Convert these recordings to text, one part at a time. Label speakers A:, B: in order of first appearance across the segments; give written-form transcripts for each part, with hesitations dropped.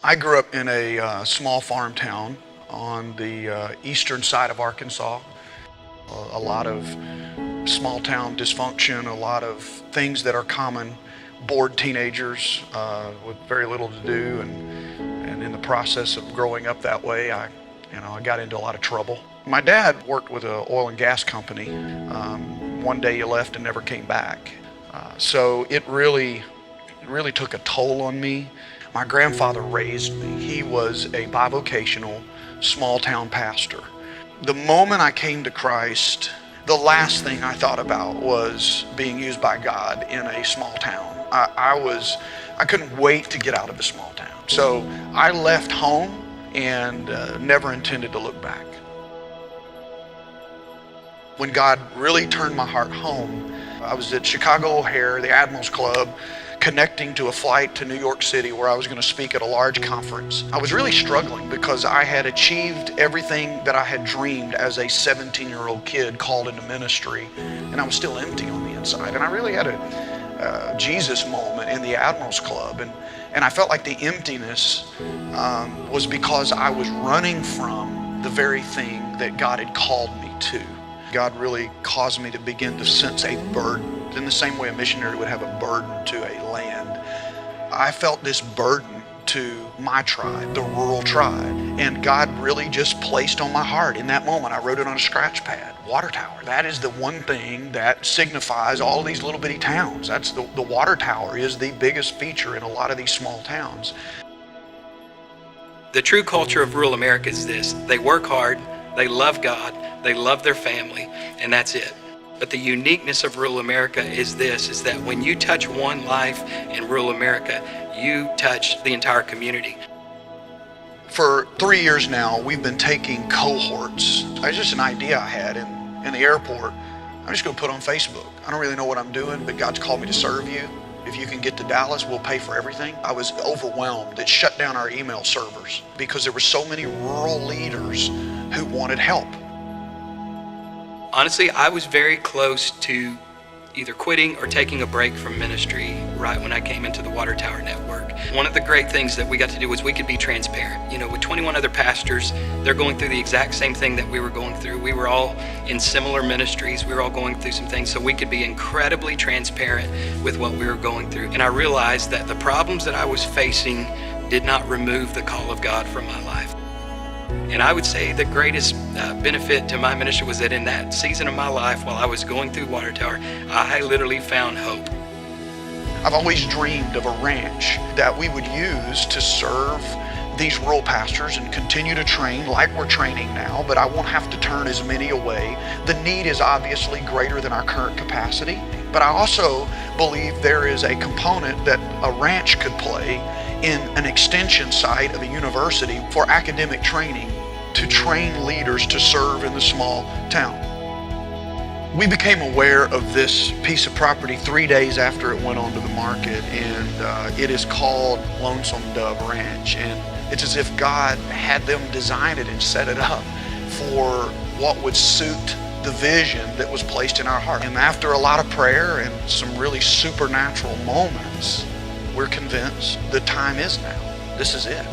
A: I grew up in a small farm town on the eastern side of Arkansas. A lot of small town dysfunction, a lot of things that are common. Bored teenagers with very little to do, and in the process of growing up that way, I got into a lot of trouble. My dad worked with an oil and gas company. One day he left and never came back. So it really took a toll on me. My grandfather raised me. He was a bivocational small town pastor. The moment I came to Christ, the last thing I thought about was being used by God in a small town. I couldn't wait to get out of a small town. So I left home and never intended to look back. When God really turned my heart home, I was at Chicago O'Hare, the Admirals Club, connecting to a flight to New York City where I was going to speak at a large conference. I was really struggling because I had achieved everything that I had dreamed as a 17-year-old kid called into ministry, and I was still empty on the inside. And I really had a Jesus moment in the Admirals Club, and I felt like the emptiness was because I was running from the very thing that God had called me to. God really caused me to begin to sense a burden, in the same way a missionary would have a burden to a land. I felt this burden to my tribe, the rural tribe, and God really just placed on my heart in that moment. I wrote it on a scratch pad, water tower. That is the one thing that signifies all these little bitty towns. That's the water tower is the biggest feature in a lot of these small towns.
B: The true culture of rural America is this: they work hard, they love God, they love their family, and that's it. But the uniqueness of rural America is this, is that when you touch one life in rural America, you touch the entire community.
A: For 3 years now, we've been taking cohorts. It's just an idea I had in the airport. I'm just going to put on Facebook. I don't really know what I'm doing, but God's called me to serve you. If you can get to Dallas, we'll pay for everything. I was overwhelmed. It shut down our email servers because there were so many rural leaders who wanted help.
B: Honestly, I was very close to either quitting or taking a break from ministry right when I came into the Water Tower Network. One of the great things that we got to do was we could be transparent. You know, with 21 other pastors, they're going through the exact same thing that we were going through. We were all in similar ministries. We were all going through some things, so we could be incredibly transparent with what we were going through. And I realized that the problems that I was facing did not remove the call of God from my life. And I would say the greatest benefit to my ministry was that in that season of my life, while I was going through Water Tower, I literally found hope.
A: I've always dreamed of a ranch that we would use to serve these rural pastors and continue to train like we're training now, but I won't have to turn as many away. The need is obviously greater than our current capacity, but I also believe there is a component that a ranch could play in an extension site of a university for academic training to train leaders to serve in the small town. We became aware of this piece of property 3 days after it went onto the market, and it is called Lonesome Ranch, and it's as if God had them design it and set it up for what would suit the vision that was placed in our heart. And after a lot of prayer and some really supernatural moments, we're convinced the time is now. This is it.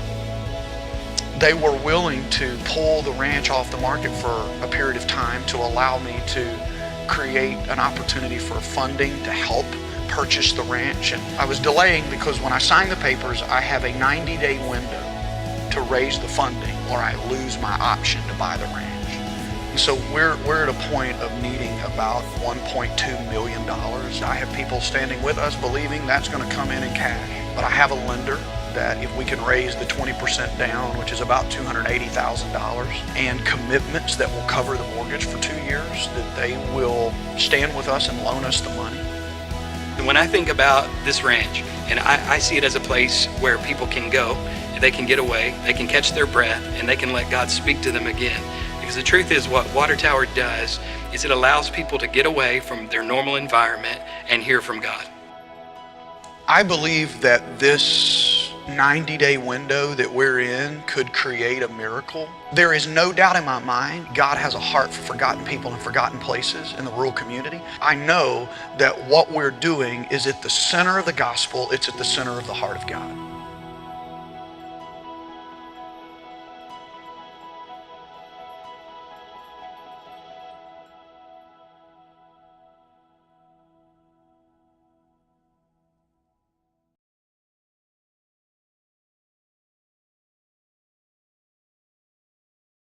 A: They were willing to pull the ranch off the market for a period of time to allow me to create an opportunity for funding to help purchase the ranch. And I was delaying because when I signed the papers, I have a 90-day window to raise the funding or I lose my option to buy the ranch. And so we're at a point of needing about $1.2 million. I have people standing with us believing that's going to come in cash. But I have a lender that if we can raise the 20% down, which is about $280,000, and commitments that will cover the mortgage for 2 years, that they will stand with us and loan us the money.
B: And when I think about this ranch, and I see it as a place where people can go, they can get away, they can catch their breath, and they can let God speak to them again. Because the truth is, what Water Tower does is it allows people to get away from their normal environment and hear from God.
A: I believe that this 90-day window that we're in could create a miracle. There is no doubt in my mind God has a heart for forgotten people and forgotten places in the rural community. I know that what we're doing is at the center of the gospel. It's at the center of the heart of God.